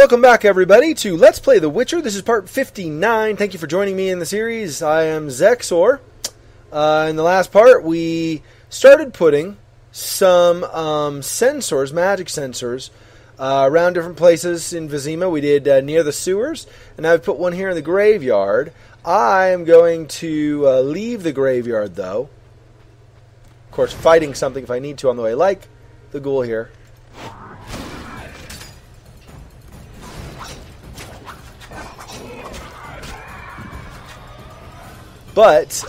Welcome back, everybody, to Let's Play The Witcher. This is part 59. Thank you for joining me in the series. I am Xexor. In the last part, we started putting some sensors, magic sensors, around different places in Viziman. We did near the sewers, and I've put one here in the graveyard. I am going to leave the graveyard, though. Of course, fighting something if I need to on the way, like the ghoul here. But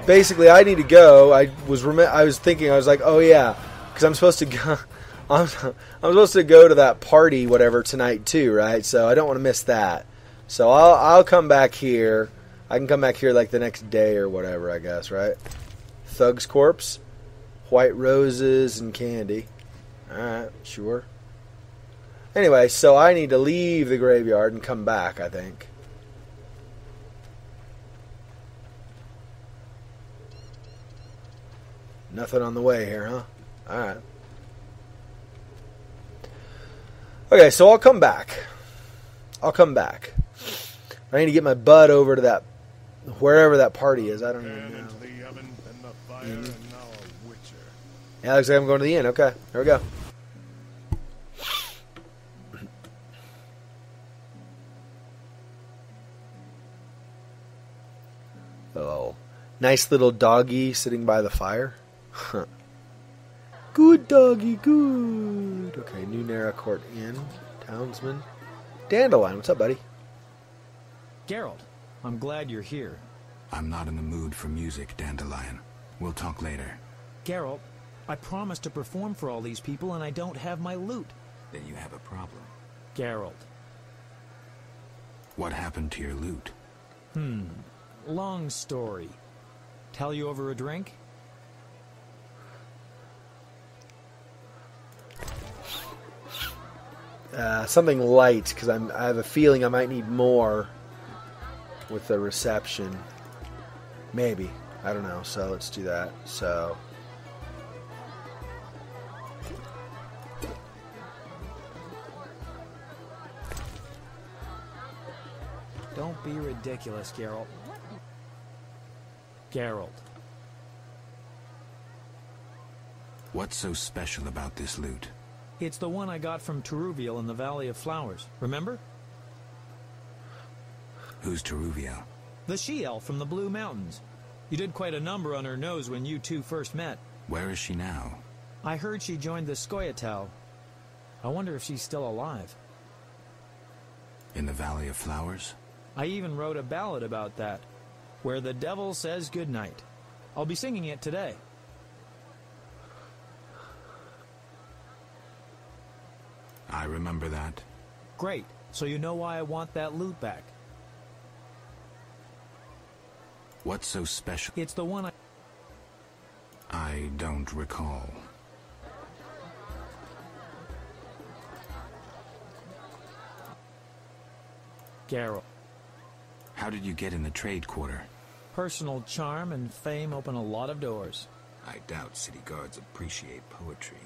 basically, I need to go. I was thinking. I was like, oh yeah, because I'm supposed to go. I'm supposed to go to that party, whatever, tonight too, right? So I don't want to miss that. So I'll come back here. I can come back here like the next day or whatever, I guess, right? Thug's corpse, white roses and candy. All right, sure. Anyway, so I need to leave the graveyard and come back, I think. Nothing on the way here, huh? Alright. Okay, so I'll come back. I need to get my butt over to that, wherever that party is. I don't even know. Yeah, looks like I'm going to the inn. Okay, here we go. Oh, nice little doggy sitting by the fire. Huh. Good doggy, good. Okay, New Nara Court Inn, Townsman. Dandelion, what's up, buddy? Geralt, I'm glad you're here. I'm not in the mood for music, Dandelion. We'll talk later. Geralt, I promised to perform for all these people and I don't have my lute. Then you have a problem. Geralt. What happened to your lute? Long story. Tell you over a drink? Something light, because I have a feeling I might need more with the reception. Maybe. I don't know. So let's do that. So. Don't be ridiculous, Geralt. Geralt. What's so special about this lute? It's the one I got from Teruviel in the Valley of Flowers. Remember? Who's Teruviel? The she-elf from the Blue Mountains. You did quite a number on her nose when you two first met. Where is she now? I heard she joined the Skoyatel. I wonder if she's still alive. In the Valley of Flowers? I even wrote a ballad about that, where the devil says goodnight. I'll be singing it today. I remember that. Great. So you know why I want that lute back. What's so special? It's the one I don't recall. Geralt. How did you get in the trade quarter? Personal charm and fame open a lot of doors. I doubt city guards appreciate poetry.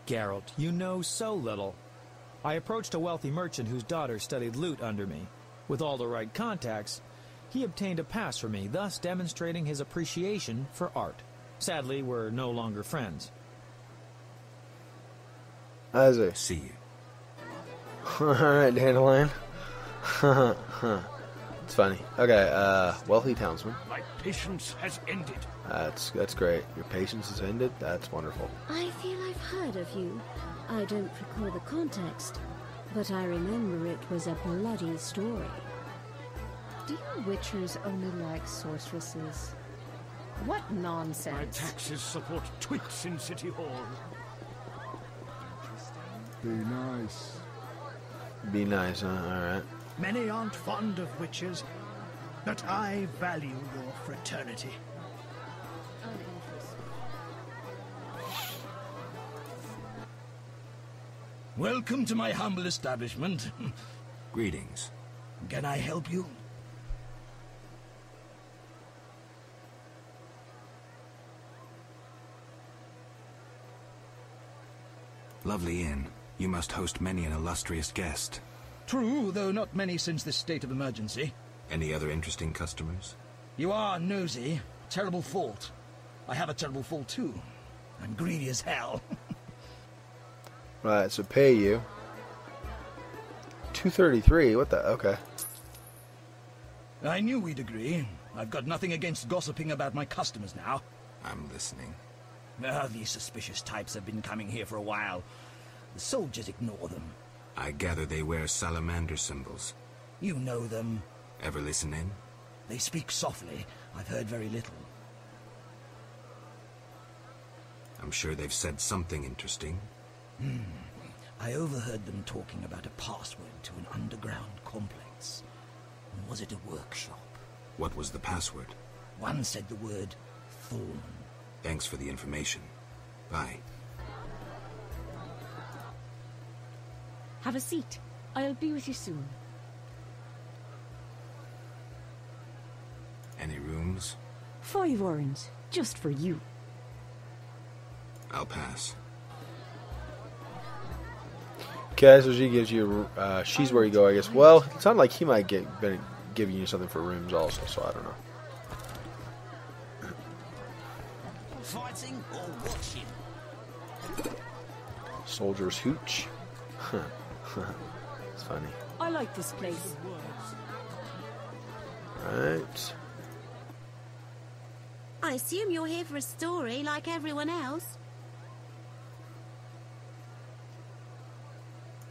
Geralt, you know so little. I approached a wealthy merchant whose daughter studied lute under me. With all the right contacts, he obtained a pass for me, thus demonstrating his appreciation for art. Sadly, we're no longer friends. As I See you. Alright, Dandelion. It's funny. Okay, wealthy townsman. My patience has ended. That's great. Your patience has ended? That's wonderful. I feel I've heard of you. I don't recall the context, but I remember it was a bloody story. Do you witchers only like sorceresses? What nonsense. My taxes support twits in City Hall. Be nice. Be nice, huh? Alright. Many aren't fond of witches, but I value your fraternity. Welcome to my humble establishment. Greetings. Can I help you? Lovely inn. You must host many an illustrious guest. True, though not many since this state of emergency. Any other interesting customers? You are nosy. Terrible fault. I have a terrible fault too. I'm greedy as hell. Right, so pay you. 233, what the... Okay. I knew we'd agree. I've got nothing against gossiping about my customers now. I'm listening. These suspicious types have been coming here for a while. The soldiers ignore them. I gather they wear salamander symbols. You know them. Ever listen in? They speak softly. I've heard very little. I'm sure they've said something interesting. I overheard them talking about a password to an underground complex. Was it a workshop? What was the password? One said the word Thorn. Thanks for the information. Bye. Have a seat. I'll be with you soon. Any rooms? 5 orange, just for you. I'll pass. Okay, so she gives you... she's where you go, I guess. Well, it sounded like he might been giving you something for rooms also, so I don't know. Fighting or watching? Soldier's hooch. It's funny. I like this place. Right. I assume you're here for a story like everyone else.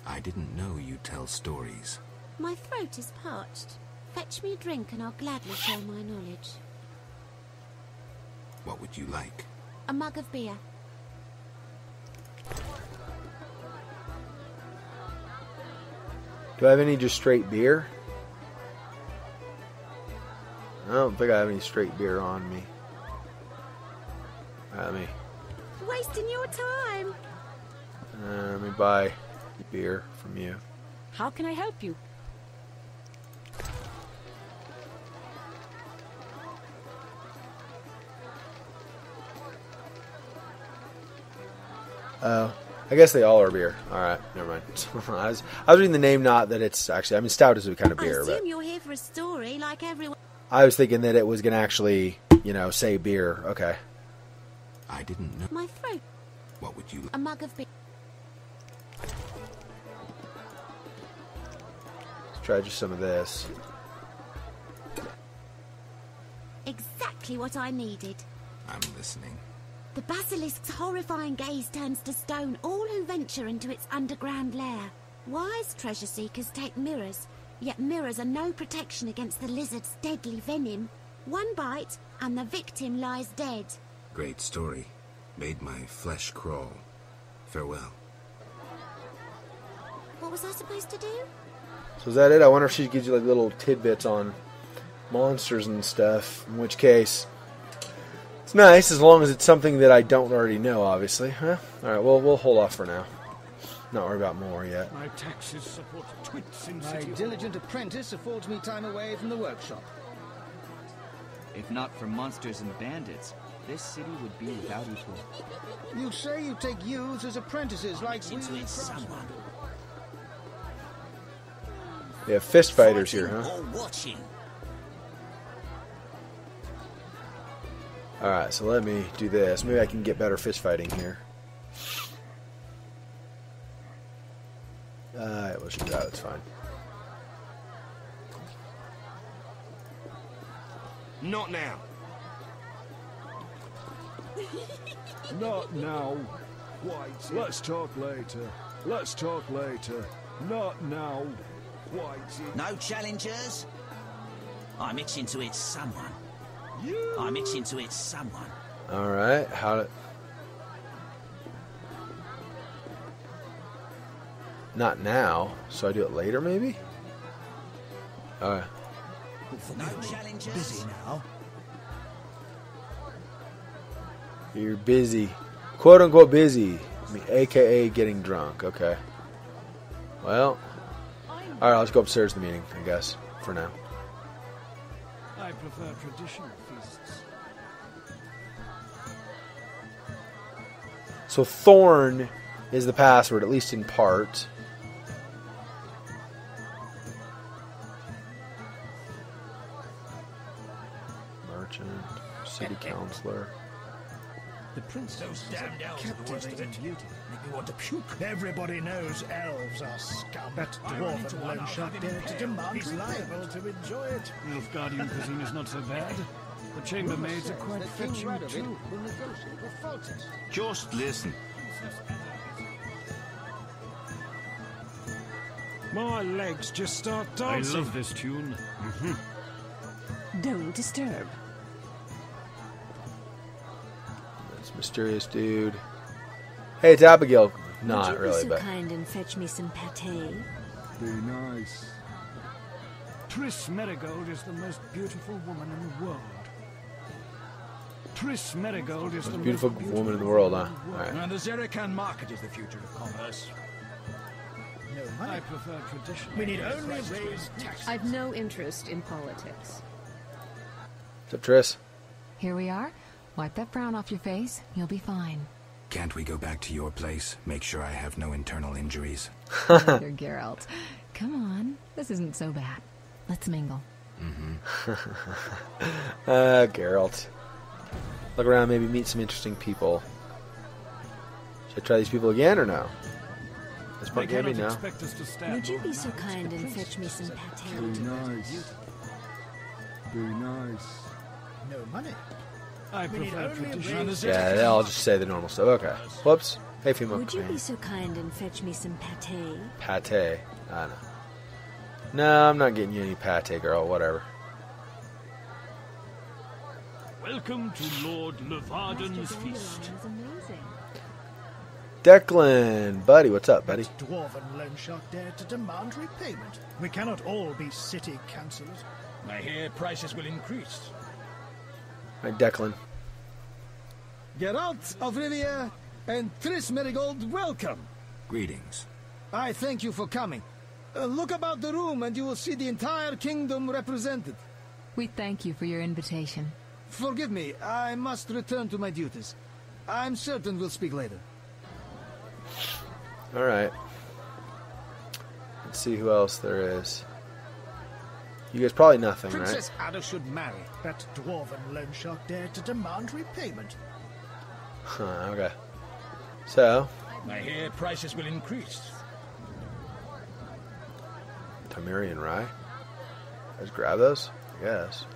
I didn't know you tell stories. My throat is parched. Fetch me a drink and I'll gladly share my knowledge. What would you like? A mug of beer. Do I have any just straight beer? I don't think I have any straight beer on me. Let me Wasting your time. let me buy beer from you. How can I help you? Oh, I guess they all are beer. All right, never mind. I was reading the name, not that it's actually. I mean, stout is a kind of beer, I but assume you're here for a story like everyone. I was thinking that it was gonna actually, say beer. Okay. I didn't know. My throat. What would you like? A mug of beer. Let's try just some of this. Exactly what I needed. I'm listening. The basilisk's horrifying gaze turns to stone all who venture into its underground lair. Wise treasure seekers take mirrors, yet mirrors are no protection against the lizard's deadly venom. One bite, and the victim lies dead. Great story. Made my flesh crawl. Farewell. What was I supposed to do? So is that it? I wonder if she gives you like little tidbits on monsters and stuff. In which case, it's nice as long as it's something that I don't already know. Obviously, huh? All right. Well, we'll hold off for now. Not worry about more yet. My taxes support twits in My City Hall. diligent apprentice affords me time away from the workshop. If not for monsters and bandits, this city would be without equal. You say you take youths as apprentices like we someone. We have fist fighters here, huh? Or watching? All right. So let me do this. Maybe I can get better fist fighting here. Let's do that. That's fine. Not now. Not now. Wait. Let's talk later. Let's talk later. Not now. Wait. No challengers? I'm itching to hit someone. I'm itching to hit someone. All right. How to... Not now. So I do it later, maybe? All right. No challengers? Busy now. You're busy. Quote unquote busy. I mean, AKA getting drunk. Okay. Well. Alright, let's go upstairs to the meeting, I guess. For now. I prefer traditional feasts. So Thorn is the password, at least in part. Merchant, city councilor. The princess captivating beauty. Make me want to puke. Everybody knows elves are scum. That dwarven loan shark dared to demand he's liable to enjoy it. Nilfgaardian cuisine is not so bad. The chambermaids are quite fetching too. Just listen. My legs just start dancing. I love this tune. Don't disturb. This mysterious dude. Hey, it's Abigail. Not really, so but kind and fetch me some pâté? Be nice. Triss Merigold is the most beautiful woman in the world. Triss Merigold is the most beautiful woman in the world, huh? All right. And the Zerican market is the future of commerce. No money. I prefer traditional. We need only raise taxes. I've no interest in politics. What's up, Triss? Here we are. Wipe that frown off your face. You'll be fine. Can't we go back to your place? Make sure I have no internal injuries. You're Geralt. Come on. This isn't so bad. Let's mingle. Geralt. Look around, maybe meet some interesting people. Should I try these people again or no? This point gave me no. Would you be so kind and fetch me some pâté? Be nice. Be nice. No money. I prefer traditional. Yeah, I'll just say the normal stuff. Okay. Whoops. Hey, female. Would you be so kind and fetch me some pâté? Pâté. I know. No, I'm not getting you any pâté, girl. Whatever. Welcome to Lord Levarden's feast. Declan, buddy, what's up, buddy? That dwarven loan shark dared to demand repayment. We cannot all be city councillors. I hear prices will increase. Hi, Declan. Geralt of Rivia and Triss Merigold, welcome. Greetings. I thank you for coming. Look about the room and you will see the entire kingdom represented. We thank you for your invitation. Forgive me, I must return to my duties. I'm certain we'll speak later. Alright. Let's see who else there is. You guys probably nothing, Princess right? Adda should marry. That dwarven loan shark dared to demand repayment. Huh, okay. So, I hear prices will increase. Tamirian Rye. Let's grab those, I guess.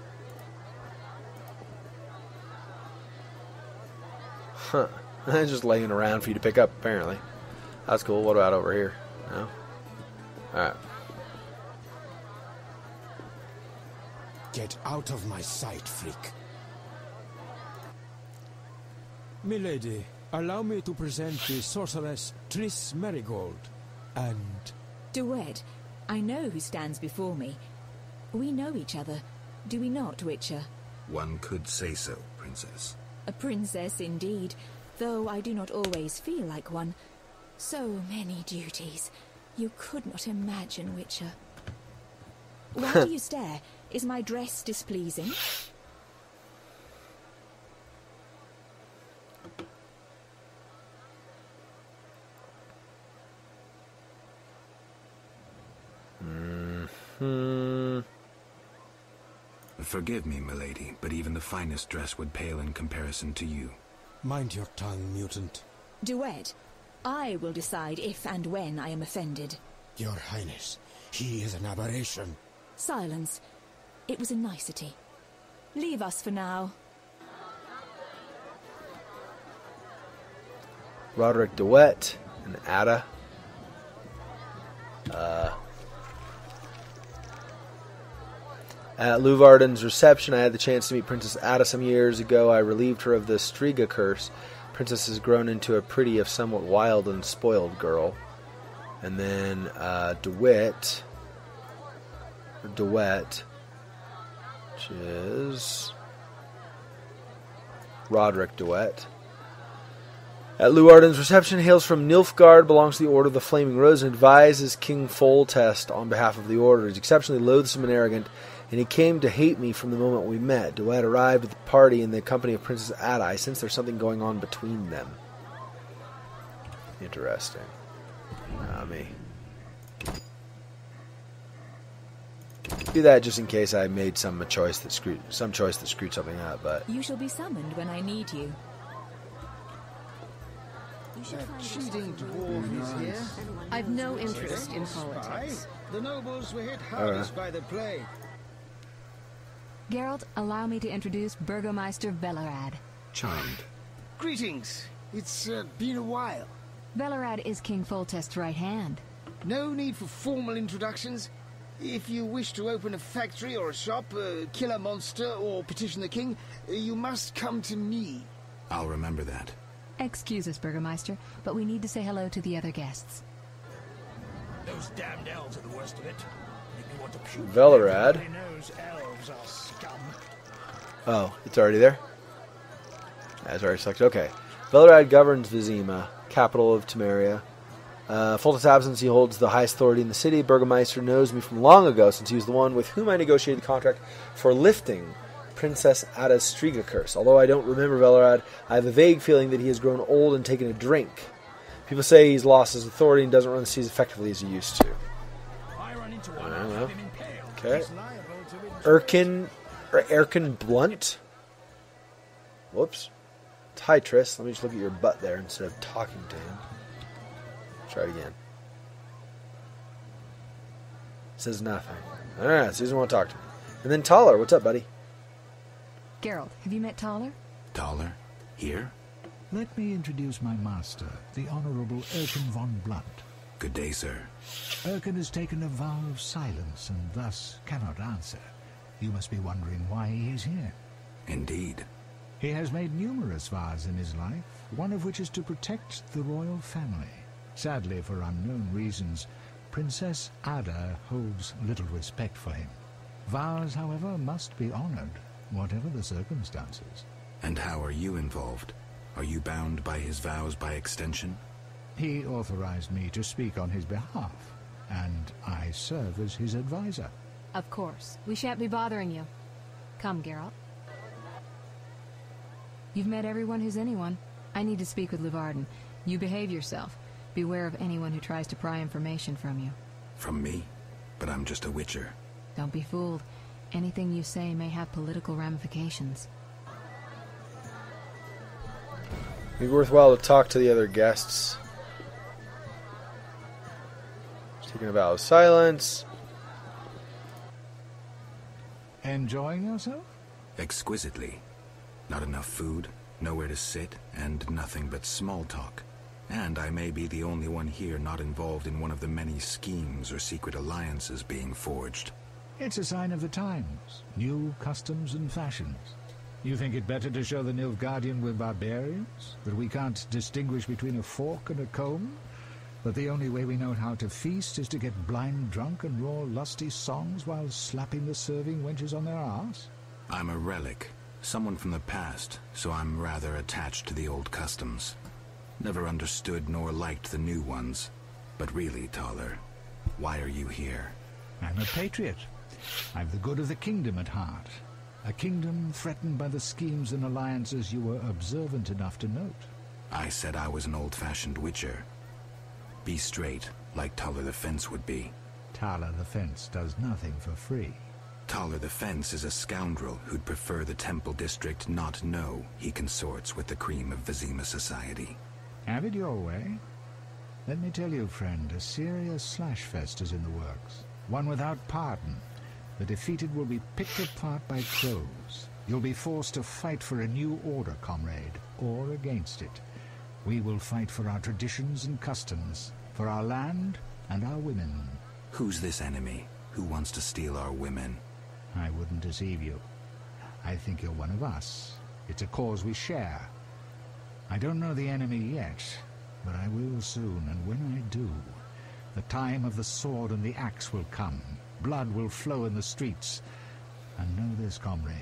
Huh. It's just laying around for you to pick up, apparently. That's cool. What about over here? No? Alright. Get out of my sight, freak. Milady, allow me to present the sorceress Triss Merigold, and... Duet, I know who stands before me. We know each other, do we not, Witcher? One could say so, Princess. A princess indeed, though I do not always feel like one. So many duties. You could not imagine, Witcher. Why do you stare? Is my dress displeasing? Forgive me, milady, but even the finest dress would pale in comparison to you. Mind your tongue, mutant. Duet, I will decide if and when I am offended. Your Highness, he is an aberration. Silence. It was a nicety. Leave us for now. Roderick DeWitt and Adda. At Luvarden's reception, I had the chance to meet Princess Adda some years ago. I relieved her of the Striga curse. Princess has grown into a pretty, if somewhat wild and spoiled girl. And then DeWitt, which is Roderick DeWitt. At Luvarden's reception, hails from Nilfgaard, belongs to the Order of the Flaming Rose, and advises King Foltest on behalf of the Order. He's exceptionally loathsome and arrogant, and he came to hate me from the moment we met. DeWitt arrived at the party in the company of Princess Adda. I sense there's something going on between them. Interesting. Me do that just in case I made some choice that screwed something up. But you shall be summoned when I need you. That cheating dwarf is here. I've no interest in politics. The nobles were hit hardest by the plague. Geralt, allow me to introduce Burgomeister Velerad. Charmed. Greetings. It's been a while. Velerad is King Foltest's right hand. No need for formal introductions. If you wish to open a factory or a shop, kill a monster, or petition the king, you must come to me. I'll remember that. Excuse us, Burgomeister, but we need to say hello to the other guests. Those damned elves are the worst of it. Make me want to puke. Velerad. Everybody knows elves are scum. Oh, it's already there? That's already selected. Okay. Velerad governs Viziman, capital of Temeria. Foltest's absence, he holds the highest authority in the city. Burgomeister knows me from long ago, since he was the one with whom I negotiated the contract for lifting Princess Adda's Striga curse. Although I don't remember Velerad, I have a vague feeling that he has grown old and taken a drink. People say he's lost his authority and doesn't run the seas effectively as he used to. Okay. Erkin Blunt. Whoops. It's hi, Triss. Let me just look at your butt there instead of talking to him. Try it again. Says nothing. Alright, so he doesn't want to talk to me. And then Thaler, what's up, buddy? Geralt, have you met Thaler? Thaler? Here? Let me introduce my master, the Honourable Erkin von Blunt. Good day, sir. Erkin has taken a vow of silence and thus cannot answer. You must be wondering why he is here. Indeed. He has made numerous vows in his life, one of which is to protect the royal family. Sadly, for unknown reasons, Princess Adda holds little respect for him. Vows, however, must be honored, whatever the circumstances. And how are you involved? Are you bound by his vows by extension? He authorized me to speak on his behalf, and I serve as his advisor. Of course. We shan't be bothering you. Come, Geralt. You've met everyone who's anyone. I need to speak with Luvarden. You behave yourself. Beware of anyone who tries to pry information from you. From me? But I'm just a witcher. Don't be fooled. Anything you say may have political ramifications. It'd be worthwhile to talk to the other guests. Just taking a vow of silence. Enjoying yourself? Exquisitely. Not enough food, nowhere to sit, and nothing but small talk. And I may be the only one here not involved in one of the many schemes or secret alliances being forged. It's a sign of the times. New customs and fashions. You think it better to show the Nilfgaardian we're barbarians? That we can't distinguish between a fork and a comb? That the only way we know how to feast is to get blind drunk and roar lusty songs while slapping the serving wenches on their arse? I'm a relic. Someone from the past, so I'm rather attached to the old customs. Never understood nor liked the new ones. But really, Thaler, why are you here? I'm a patriot. I've the good of the kingdom at heart. A kingdom threatened by the schemes and alliances you were observant enough to note. I said I was an old-fashioned witcher. Be straight, like Thaler the Fence would be. Thaler the Fence does nothing for free. Thaler the Fence is a scoundrel who'd prefer the Temple District not know he consorts with the cream of Vizima society. Have it your way. Let me tell you, friend, a serious slashfest is in the works. One without pardon. The defeated will be picked apart by crows. You'll be forced to fight for a new order, comrade, or against it. We will fight for our traditions and customs, for our land and our women. Who's this enemy? Who wants to steal our women? I wouldn't deceive you. I think you're one of us. It's a cause we share. I don't know the enemy yet, but I will soon, and when I do, the time of the sword and the axe will come. Blood will flow in the streets. And know this, comrade,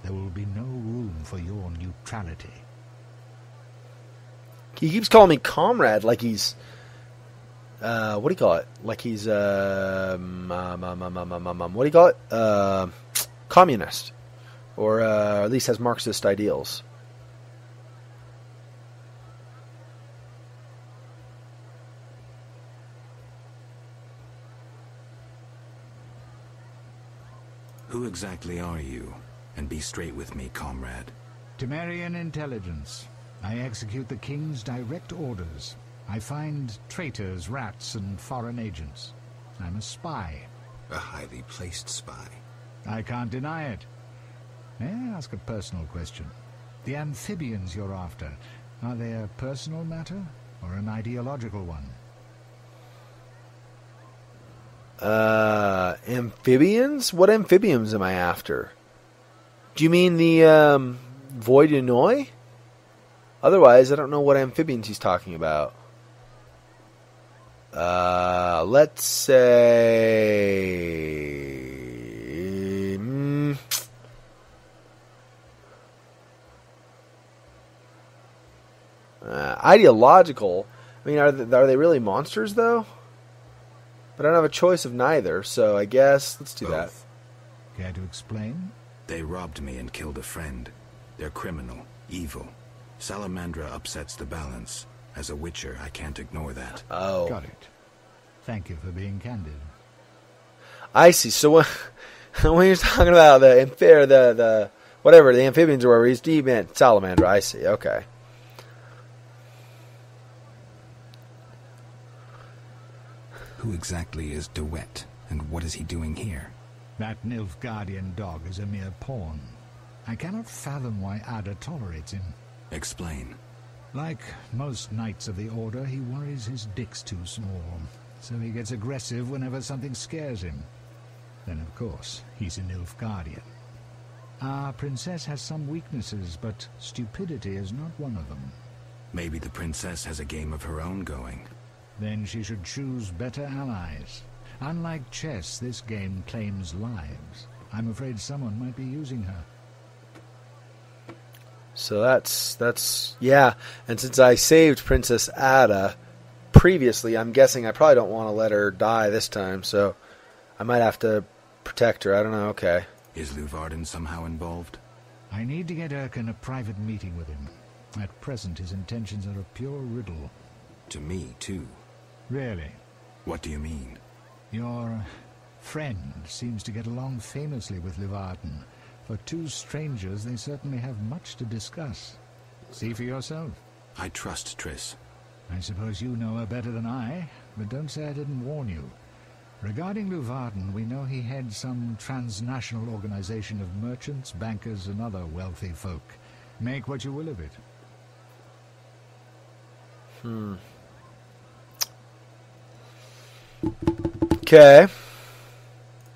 there will be no room for your neutrality. He keeps calling me comrade like he's... what do you call it? Like he's... what do you call it? Communist. Or at least has Marxist ideals. Who exactly are you? And be straight with me, comrade. Temerian intelligence. I execute the king's direct orders. I find traitors, rats, and foreign agents. I'm a spy. A highly placed spy. I can't deny it. May I ask a personal question? The amphibians you're after, are they a personal matter or an ideological one? Amphibians? What amphibians am I after? Do you mean the Voidinoi? Otherwise, I don't know what amphibians he's talking about. Let's say... ideological. I mean, are they really monsters, though? But I don't have a choice of neither, so I guess let's do that. Care to explain? They robbed me and killed a friend. They're criminal, evil. Salamandra upsets the balance. As a witcher, I can't ignore that. Oh. Got it. Thank you for being candid. I see. So when you're talking about the whatever, the amphibians or whatever, he meant Salamandra. I see. Okay. Who exactly is DeWitt, and what is he doing here? That Nilfgaardian dog is a mere pawn. I cannot fathom why Adda tolerates him. Explain. Like most knights of the Order, he worries his dick's too small, so he gets aggressive whenever something scares him. Then, of course, he's a Nilfgaardian. Our princess has some weaknesses, but stupidity is not one of them. Maybe the princess has a game of her own going. Then she should choose better allies. Unlike chess, this game claims lives. I'm afraid someone might be using her. So that's yeah. And since I saved Princess Adda previously, I'm guessing I probably don't want to let her die this time. So I might have to protect her. I don't know. Okay. Is Luvarden somehow involved? I need to get Erkin a private meeting with him. At present, his intentions are a pure riddle. To me, too. Really? What do you mean? Your friend seems to get along famously with Luvarden. For two strangers, they certainly have much to discuss. See for yourself. I trust Triss. I suppose you know her better than I, but don't say I didn't warn you. Regarding Luvarden, we know he heads some transnational organization of merchants, bankers, and other wealthy folk. Make what you will of it. Okay.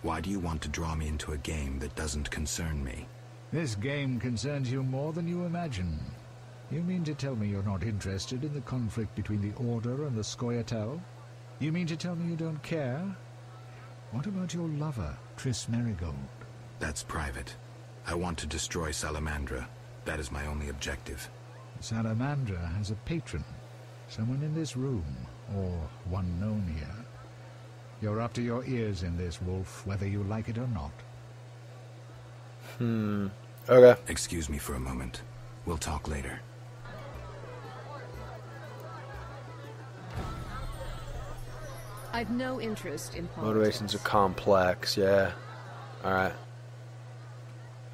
Why do you want to draw me into a game that doesn't concern me? This game concerns you more than you imagine. You mean to tell me you're not interested in the conflict between the Order and the Scoia'tael? You mean to tell me you don't care? What about your lover, Triss Merigold? That's private. I want to destroy Salamandra. That is my only objective. Salamandra has a patron. Someone in this room, or one known here. You're up to your ears in this, Wolf, whether you like it or not. Okay. Excuse me for a moment. We'll talk later. I've no interest in politics. Motivations are complex, yeah. Alright.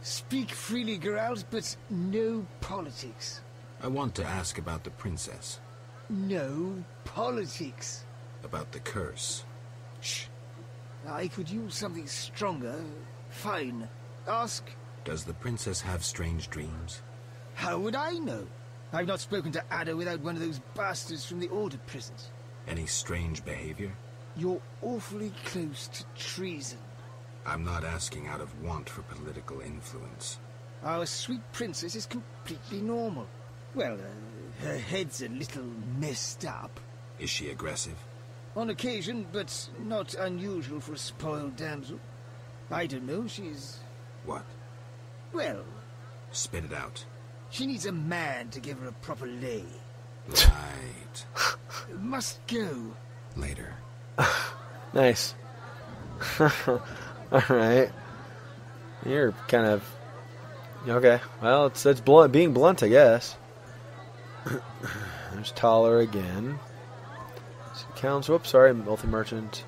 Speak freely, Geralt, but no politics. I want to ask about the princess. No politics. About the curse. Shh. I could use something stronger. Fine. Ask. Does the princess have strange dreams? How would I know? I've not spoken to Adda without one of those bastards from the Order prisons. Any strange behavior? You're awfully close to treason. I'm not asking out of want for political influence. Our sweet princess is completely normal. Well, her head's a little messed up. Is she aggressive? On occasion, but not unusual for a spoiled damsel. I don't know, she's... What? Well... Spit it out. She needs a man to give her a proper lay. Right. Must go. Later. Nice. Alright. You're kind of... Okay. Well, it's blunt, being blunt, I guess. There's Thaler again. Counts. Whoops, sorry, wealthy merchant.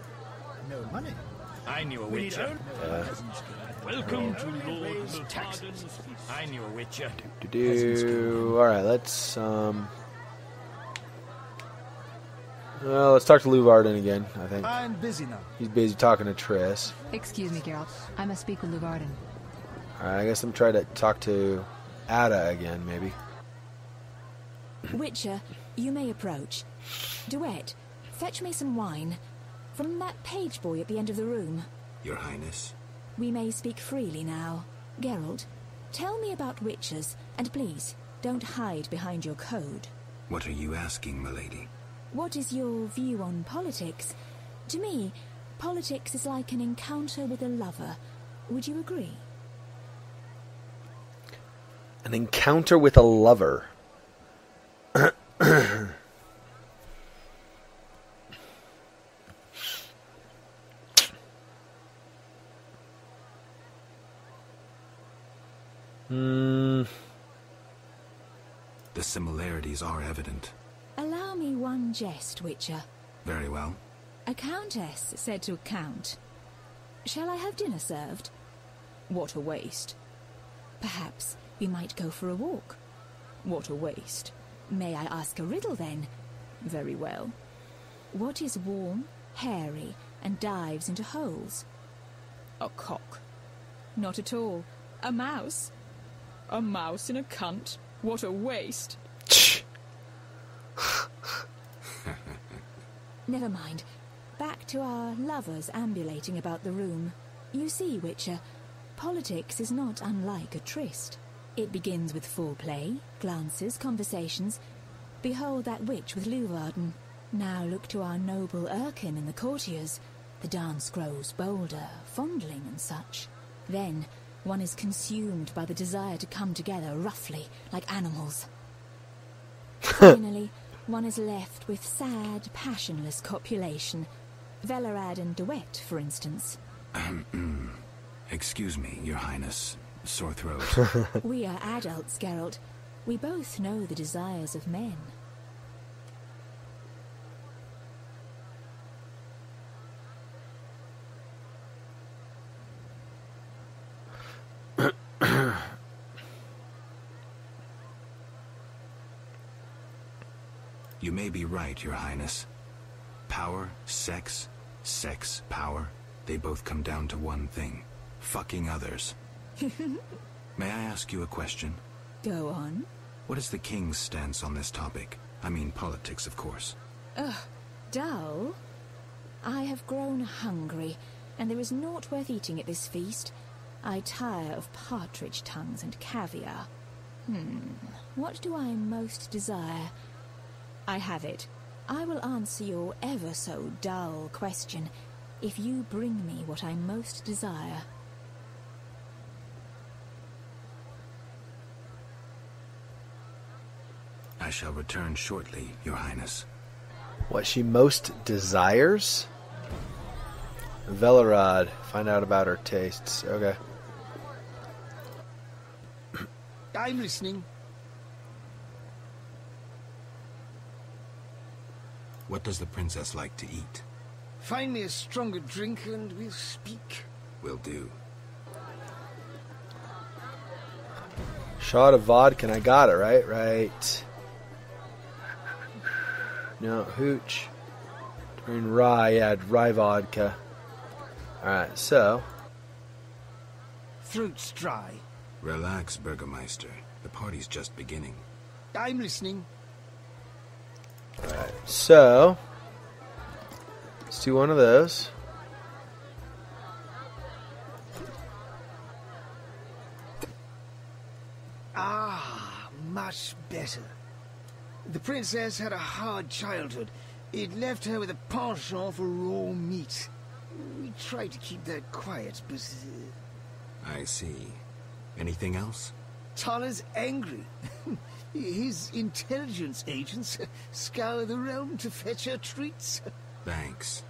No money. I knew a witcher. Welcome to Lord Miltarden's feast. I knew a witcher. Alright, let's let's talk to Luvarden again, I think. I'm busy now. He's busy talking to Triss. Excuse me, Geralt. I must speak with Luvarden. Alright, I guess I'm trying to talk to Adda again, maybe. Witcher, you may approach. Duet, fetch me some wine. From that page boy at the end of the room. Your Highness? We may speak freely now. Geralt, tell me about witchers, and please, don't hide behind your code. What are you asking, milady? What is your view on politics? To me, politics is like an encounter with a lover. Would you agree? An encounter with a lover. The similarities are evident. Allow me one jest, Witcher. Very well. A countess said to a count, "Shall I have dinner served?" What a waste. Perhaps we might go for a walk. What a waste. May I ask a riddle then? Very well. What is warm, hairy, and dives into holes? A cock. Not at all. A mouse. A mouse in a cunt. What a waste. Never mind. Back to our lovers ambulating about the room. You see, Witcher, politics is not unlike a tryst. It begins with foreplay, glances, conversations. Behold that witch with Luvarden. Now look to our noble Erkin and the courtiers. The dance grows bolder, fondling and such. Then one is consumed by the desire to come together roughly, like animals. Finally, one is left with sad, passionless copulation. Velerad and Duet, for instance. Excuse me, Your Highness. Sore throat. We are adults, Geralt. We both know the desires of men. You may be right, Your Highness. Power, sex, power, they both come down to one thing. Fucking others. May I ask you a question? Go on. What is the king's stance on this topic? I mean politics, of course. Ugh, dull? I have grown hungry, and there is naught worth eating at this feast. I tire of partridge tongues and caviar. What do I most desire? I have it. I will answer your ever so dull question if you bring me what I most desire. I shall return shortly, Your Highness. What she most desires? Velerad. Find out about her tastes. Okay. I'm listening. What does the princess like to eat? Find me a stronger drink and we'll speak. Will do. Shot of vodka, and I got it, right? Right. No, hooch. During rye, yeah, rye vodka. Alright, so. Throat's dry. Relax, Burgomeister. The party's just beginning. I'm listening. Alright, so. Let's do one of those. Ah, much better. The princess had a hard childhood. It left her with a penchant for raw meat. We tried to keep that quiet, but... I see. Anything else? Thaler's angry. His intelligence agents scour the realm to fetch her treats. Thanks.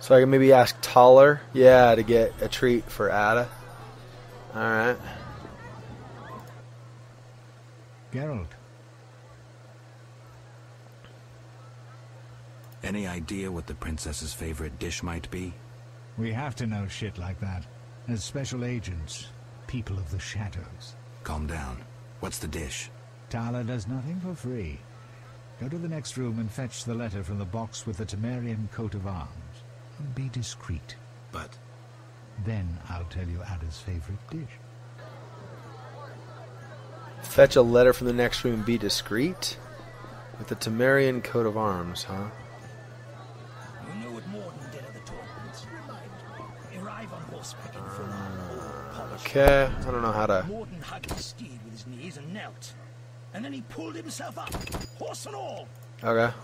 So I can maybe ask Thaler, yeah, to get a treat for Adda. Alright. Geralt. Any idea what the princess's favorite dish might be? We have to know shit like that. As special agents, people of the shadows. Calm down. What's the dish? Thaler does nothing for free. Go to the next room and fetch the letter from the box with the Temerian coat of arms. And be discreet. But... Then I'll tell you Adda's favorite dish. Fetch a letter from the next room and be discreet? With the Temerian coat of arms, huh? You know what Morhen did at the tournament. Arrive on horseback in full armor, polished. Okay, I don't know how to... Morhen hugged his steed with his knees and knelt. And then he pulled himself up, horse and all. Okay.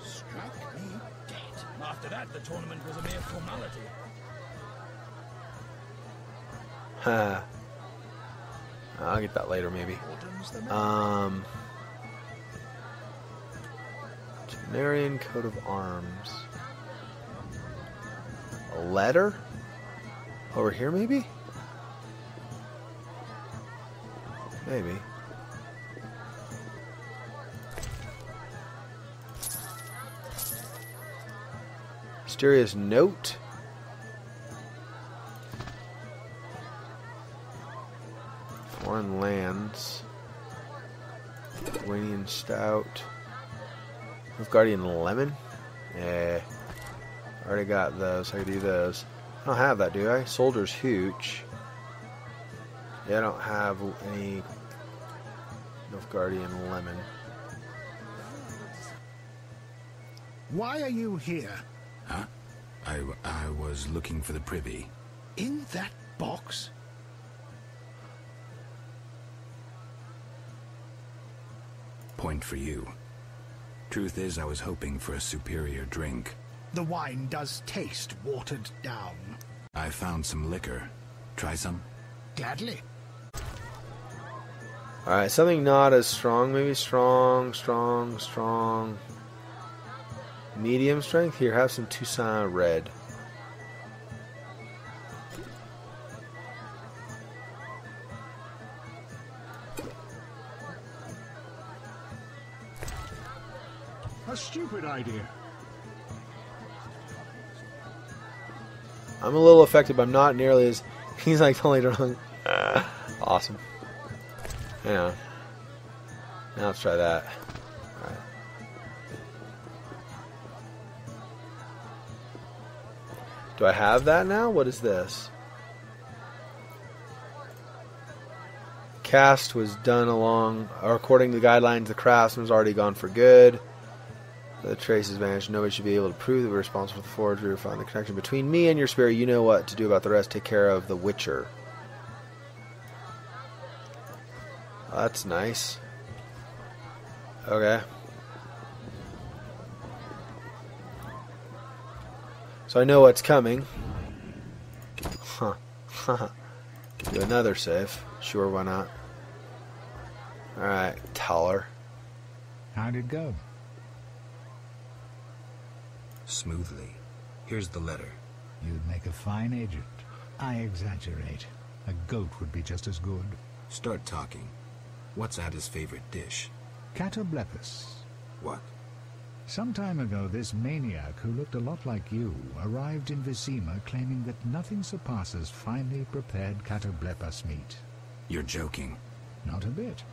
Struck me dead. After that, the tournament was a mere formality. Huh. I'll get that later, maybe. Temerian coat of arms. A letter? Over here, maybe? Maybe. Mysterious note? Foreign lands. Iranian stout. Guardian lemon? Yeah. Already got those. I can do those. I don't have that, do I? Soldier's hooch. Yeah, I don't have any Guardian lemon. Why are you here? Huh? I was looking for the privy. In that box? Point for you. Truth is, I was hoping for a superior drink. The wine does taste watered down. I found some liquor. Try some? Gladly. Alright, something not as strong. Maybe strong. Medium strength? Here, have some Tucson red. A stupid idea. I'm a little affected, but I'm not nearly as... He's like totally drunk. Awesome. Yeah. Now let's try that. Alright. Do I have that now? What is this? Cast was done according to the guidelines, the craftsman's already gone for good. The trace has vanished. Nobody should be able to prove that we're responsible for the forgery or find the connection between me and your spirit. You know what to do about the rest. Take care of the Witcher. Oh, that's nice. Okay. So I know what's coming. Huh. Do another save. Sure, why not? Alright, Thaler. How'd it go? Smoothly. Here's the letter. You'd make a fine agent. I exaggerate. A goat would be just as good. Start talking. What's Adda's favorite dish? Catoblepus. What? Some time ago, this maniac who looked a lot like you arrived in Viziman claiming that nothing surpasses finely prepared catoblepus meat. You're joking. Not a bit.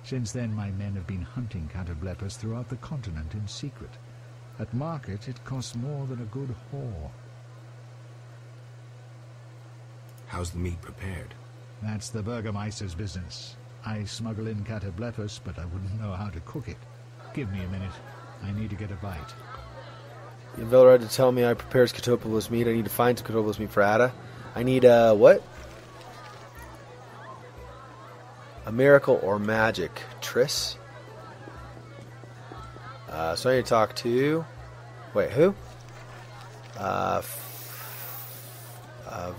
Since then, my men have been hunting catoblepus throughout the continent in secret. At market, it costs more than a good whore. How's the meat prepared? That's the Burgomeister's business. I smuggle in catoblepus, but I wouldn't know how to cook it. Give me a minute. I need to get a bite. You have Velrod to tell me I prepares catoblepus meat. I need to find some catoblepus meat for Adda. I need, what? A miracle or magic. Triss? So I need to talk to... Wait, who?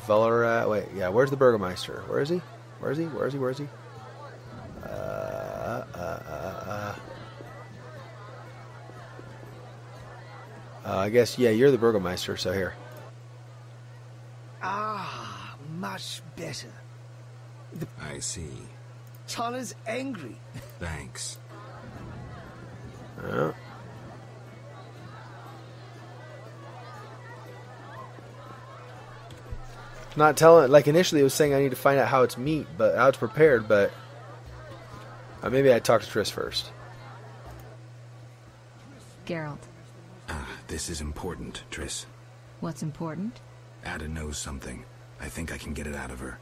Velrod... Wait, yeah, where's the Burgomeister? Where is he? Where is he? I guess, yeah, you're the Burgomeister, so here. Ah, much better. I see. Thaler's angry. Thanks. Not telling, like initially it was saying I need to find out how it's how it's prepared, but maybe I'd talk to Triss first. Geralt. This is important, Triss. What's important? Adda knows something. I think I can get it out of her.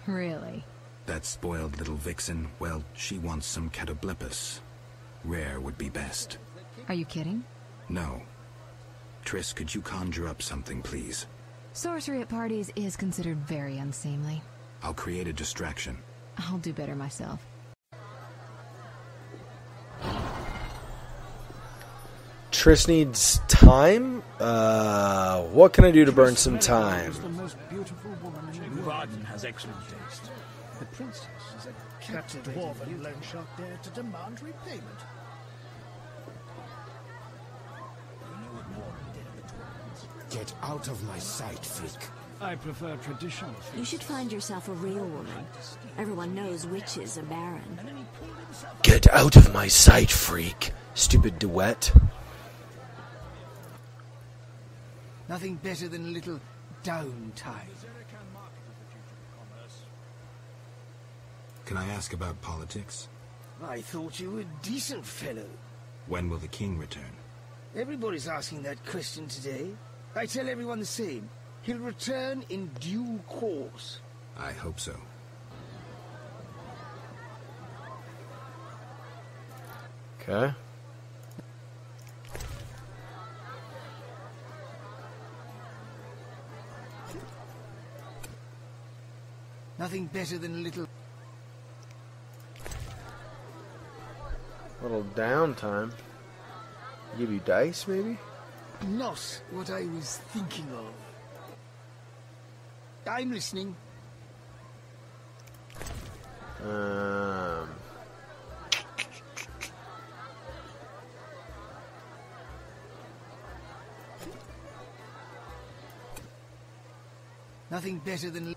Really? That spoiled little vixen, well, she wants some catoblepis. Rare would be best. Are you kidding? No. Triss, could you conjure up something, please? Sorcery at parties is considered very unseemly. I'll create a distraction. I'll do better myself. Triss needs time? What can I do to burn some time? Varden has excellent taste. The princess is a captive dwarven loan shark there to demand repayment. Get out of my sight, freak. I prefer traditional feasts. You should find yourself a real woman. Everyone knows witches are barren. Get out of my sight, freak. Stupid duet. Nothing better than a little downtime. Can I ask about politics? I thought you were a decent fellow. When will the king return? Everybody's asking that question today. I tell everyone the same. He'll return in due course. I hope so. Okay. Nothing better than a little downtime. Give you dice, maybe? Not what I was thinking of. I'm listening. Nothing better than...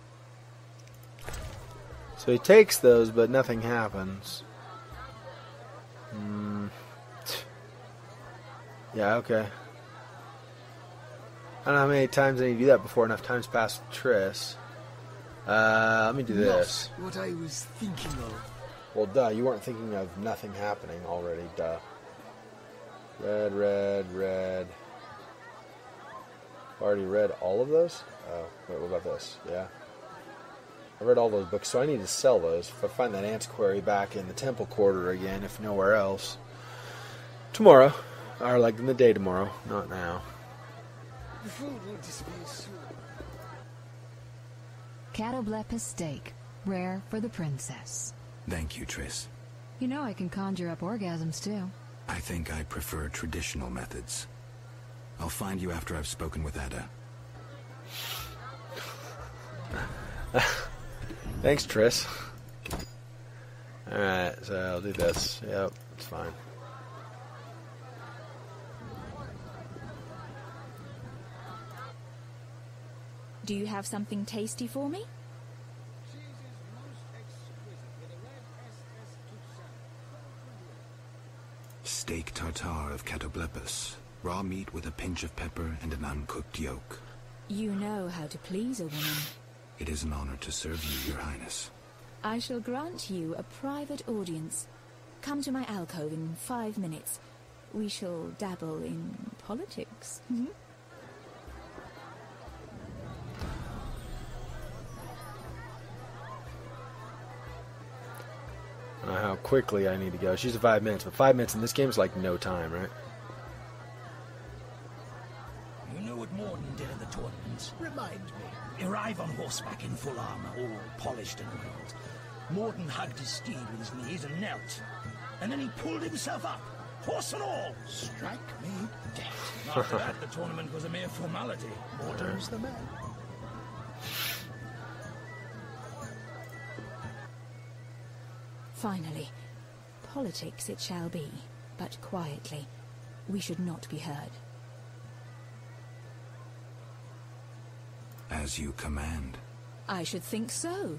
So he takes those, but nothing happens. Yeah, okay. I don't know how many times I need to do that before enough time's passed with Triss. Let me do this. Not what I was thinking of. Well, duh, you weren't thinking of nothing happening already, duh. Red, red, red. Already read all of those? Oh, wait, what about this? Yeah. I read all those books, so I need to sell those. If I find that antiquary back in the Temple Quarter again, if nowhere else. Tomorrow. Or like in the day tomorrow, not now. The food will disappear soon. Catoblepis steak. Rare for the princess. Thank you, Triss. You know I can conjure up orgasms, too. I think I prefer traditional methods. I'll find you after I've spoken with Adda. Thanks, Triss. Alright, so I'll do this. Yep, it's fine. Do you have something tasty for me? Steak tartare of catoblepis. Raw meat with a pinch of pepper and an uncooked yolk. You know how to please a woman. It is an honor to serve you, Your Highness. I shall grant you a private audience. Come to my alcove in 5 minutes. We shall dabble in politics. I don't know how quickly I need to go. She's at 5 minutes, but 5 minutes in this game is like no time, right? You know what Morhen did at the tournament? Remind me. Arrive on horseback in full armor, all polished and oiled. Morhen hugged his steed with his knees and knelt. And then he pulled himself up, horse and all. Strike me dead. After that, the tournament was a mere formality. Morhen's the man. Finally, politics it shall be, but quietly. We should not be heard. As you command. I should think so.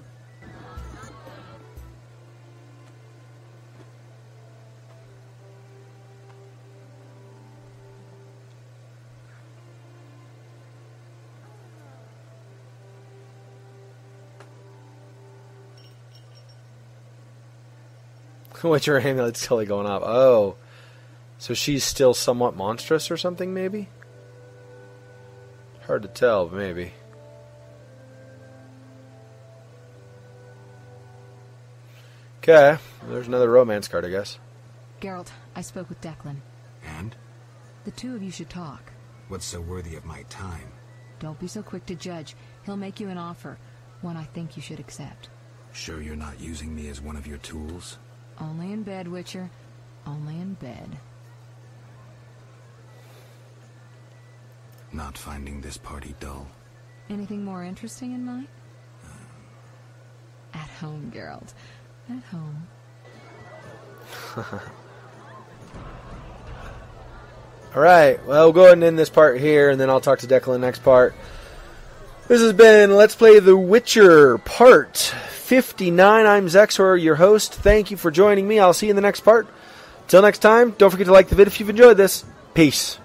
Witcher amulet's totally going off. Oh. So she's still somewhat monstrous or something, maybe? Hard to tell, but maybe. Okay. There's another romance card, I guess. Geralt, I spoke with Declan. And? The two of you should talk. What's so worthy of my time? Don't be so quick to judge. He'll make you an offer, one I think you should accept. Sure you're not using me as one of your tools? Only in bed, Witcher. Only in bed. Not finding this party dull? Anything more interesting in mind? At home, Geralt. At home. Alright, well, we'll go ahead and end this part here, and then I'll talk to Declan next part. This has been Let's Play The Witcher, Part 59. I'm Xexor, your host. Thank you for joining me. I'll see you in the next part. Till next time, don't forget to like the vid if you've enjoyed this. Peace.